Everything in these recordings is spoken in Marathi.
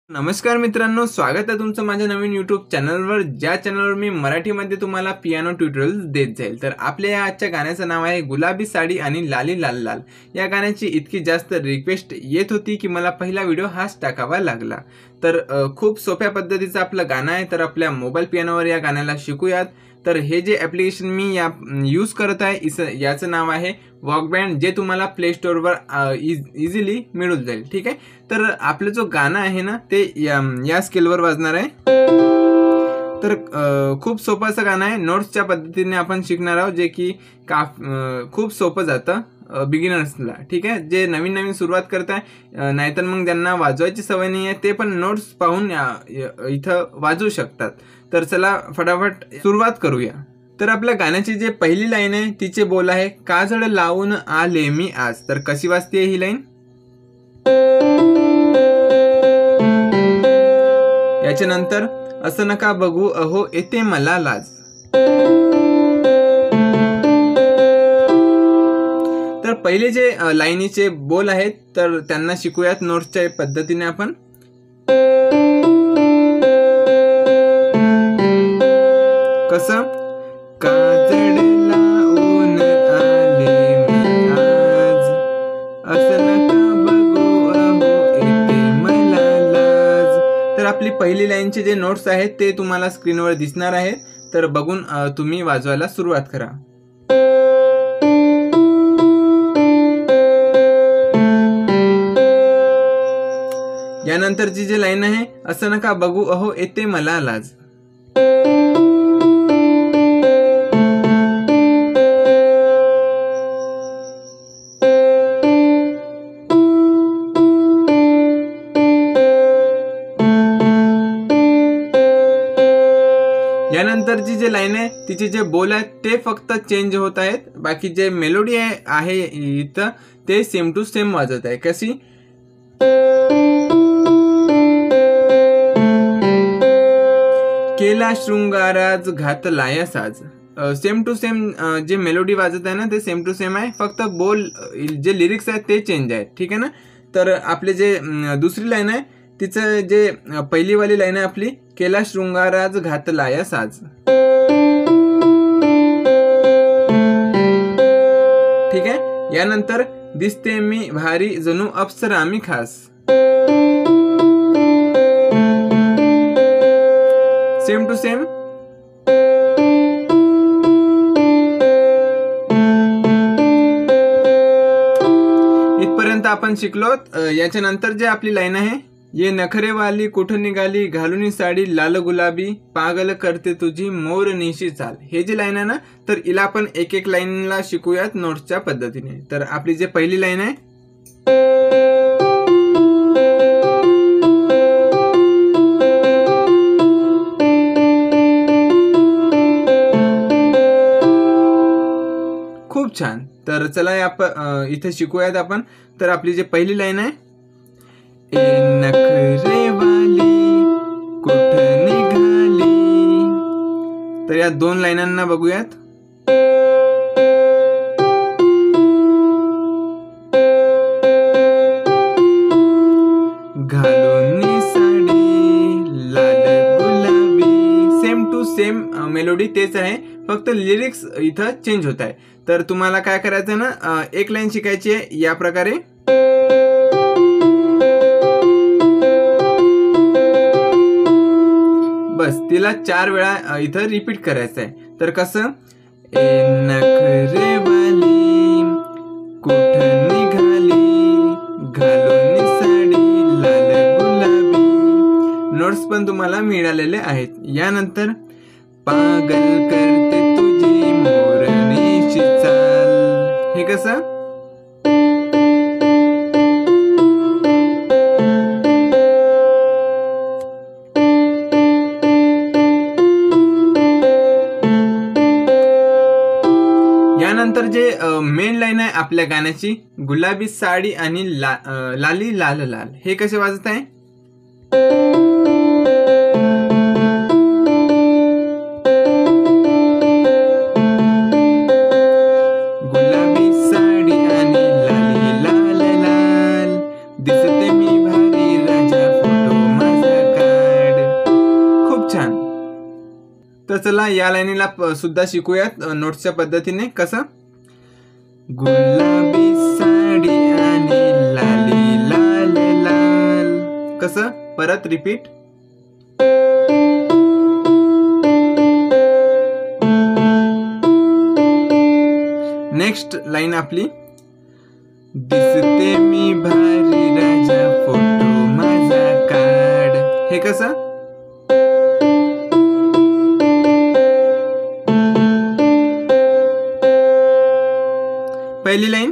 नमस्कार मित्रांनो, स्वागत आहे तुमचं माझ्या नवीन यूट्यूब चॅनलवर, ज्या चॅनलवर मी मराठीमध्ये तुम्हाला पियानो ट्युटोरियल्स देत जाईल। तर आपल्या या आजच्या गाण्याचं नाव आहे गुलाबी साडी आणि लाली लाल लाल। या गाण्याची इतकी जास्त रिक्वेस्ट येत होती की मला पहिला व्हिडिओ हाच टाकावा लागला। तर खूप सोप्या पद्धतीचं आपलं गाणं आहे। तर आपल्या मोबाईल पियानोवर या गाण्याला शिकूयात। तर हे जे ॲप्लिकेशन मी यूज करत आहे याचं नाव आहे वॉकबँड, जे तुम्हाला प्ले स्टोअरवर इझिली मिळून जाईल। ठीक आहे, तर आपलं जो गाणं आहे ना ते या स्केलवर वाजणार आहे। तर खूप सोपं असं गाणं आहे, नोट्सच्या पद्धतीने आपण शिकणार आहोत, जे की खूप सोपं जातं बिगिनर्सला। ठीक आहे, जे नवीन नवीन सुरुवात करताय, नाहीतर मग ज्यांना वाजवायची सवय नाही आहे ते पण नोट्स पाहून इथं वाजवू शकतात। तर चला फटाफट सुरुवात करूया। तर आपल्या गाण्याची जे पहिली लाईन आहे तिचे बोल आहे, काजळ लावून आले मी आज। तर कशी वाजते ही लाईन? याच्यानंतर असं नका बघू अहो येते मला लाज। तर पहिले जे लाईनीचे बोल आहेत तर त्यांना शिकूयात नोट्सच्या पद्धतीने आपण। कसं? काजळ लावून आले मी आज, असं नका बघू अहो येते मला लाज। तर आपली पहिली लाईनचे जे नोट्स आहेत ते तुम्हाला स्क्रीनवर दिसणार आहेत। तर बघून तुम्ही वाजवायला सुरुवात करा। यानंतरची जी लाईन आहे, असं नका बघू अहो येते मला लाज। यानंतरची जी लाईन आहे तिचे जे बोल आहेत ते फक्त चेंज होत आहेत, बाकी जे मेलोडी आहे इथं ते सेम टू सेम वाजत आहे। कशी? केला शृंगाराज घातलाय साज। सेम टू सेम जे मेलोडी वाजत आहे ना ते सेम टू सेम आहे, फक्त बोल जे लिरिक्स आहेत ते चेंज आहेत। ठीक आहे ना। तर आपले जे दुसरी लाईन आहे तिचं जे पहिलीवाली लाईन आहे आपली, केला शृंगाराज घातलाय साज। ठीक आहे, यानंतर दिसते मी भारी जणू अप्सरा मी खास। Same to same. इथपर्यंत आपण शिकलो। याच्यानंतर जे आपली लाईन आहे, ये नखरेवाली कुठं निघाली घालून साडी लाल गुलाबी, पागल करते तुझी मोरनिशी चाल। हे जे लाईन आहे ना तर हिला आपण एक एक लाईनला शिकूयात नोट्सच्या पद्धतीने। तर आपली जे पहिली लाईन आहे, खूप छान। तर चला इथे शिकूयात आपण। तर आपली जे पहिली लाईन आहे, ए नखरेवाली कुठं निघाली। तर या दोन लाईनांना बघूयात। घालून साडी लाल गुलाबी, सेम टू सेम मेलोडी तेच आहे, फक्त लिरिक्स इथं चेंज होत आहे। तर तुम्हाला काय करायचं ना, एक लाईन शिकायची आहे या प्रकारे। बस तिला 4 वेळा इथं रिपीट करायचं आहे। तर कसं? ए नखरेवाली कुठं निघाली घालून साडी लाल गुलाबी। नोट्स पण तुम्हाला मिळालेले आहेत। यानंतर पागल करते तुझी मोरनिशी चाल। हे कसं? यानंतर जे मेन लाईन आहे आपल्या गाण्याची, गुलाबी साडी आणि लाली लाल लाल, हे कसे वाजत आहे? गुलाबी साडी आणि लाली लाल लाल, दिसते मी भारी राजा फोटो माझा तर चला या लाईनीला सुद्धा शिकूयात नोट्सच्या पद्धतीने. कसं? गुलाबी साडी आणि लाली लाल लाल. कसं? परत रिपीट. नेक्स्ट लाईन आपली, दिसते मी भारी राजा फोटो माझा काढ. हे कसं? पहिली लाईन,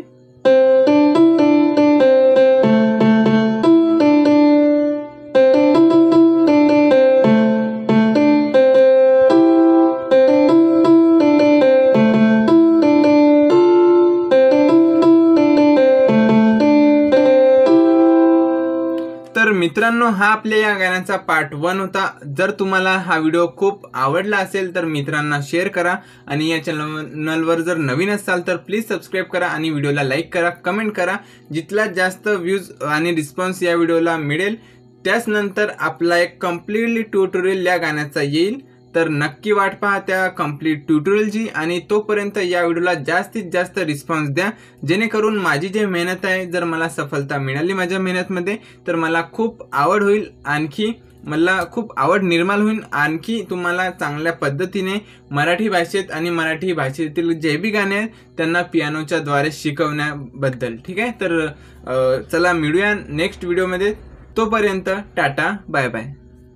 तर मित्रांनो हा आपल्या या गाण्याचा पार्ट 1 होता. जर तुम्हाला हा व्हिडिओ खूप आवडला असेल तर मित्रांना शेअर करा आणि या चॅनलवर जर नवीन असाल तर प्लीज सबस्क्राईब करा आणि व्हिडिओला लाईक करा, कमेंट करा. जितला जास्त व्ह्यूज आणि रिस्पॉन्स या व्हिडिओला मिळेल त्याच नंतर आपला एक कम्प्लिटली ट्युटोरियल या गाण्याचा येईल. तर नक्की वाट पहा त्या कम्प्लीट ट्युटोरियलची आणि तोपर्यंत या व्हिडिओला जास्तीत जास्त रिस्पॉन्स द्या, जेणेकरून माझी जी मेहनत आहे जर मला सफलता मिळाली माझ्या मेहनतमध्ये तर मला खूप आवड होईल, आणखी मला खूप आवड निर्माण होईल आणखी तुम्हाला चांगल्या पद्धतीने मराठी भाषेत आणि मराठी भाषेतील जे बी गाणे आहेत त्यांना पियानोच्या द्वारे शिकवण्याबद्दल. ठीक आहे, तर चला मिळूया नेक्स्ट व्हिडिओमध्ये. तोपर्यंत टाटा बाय बाय.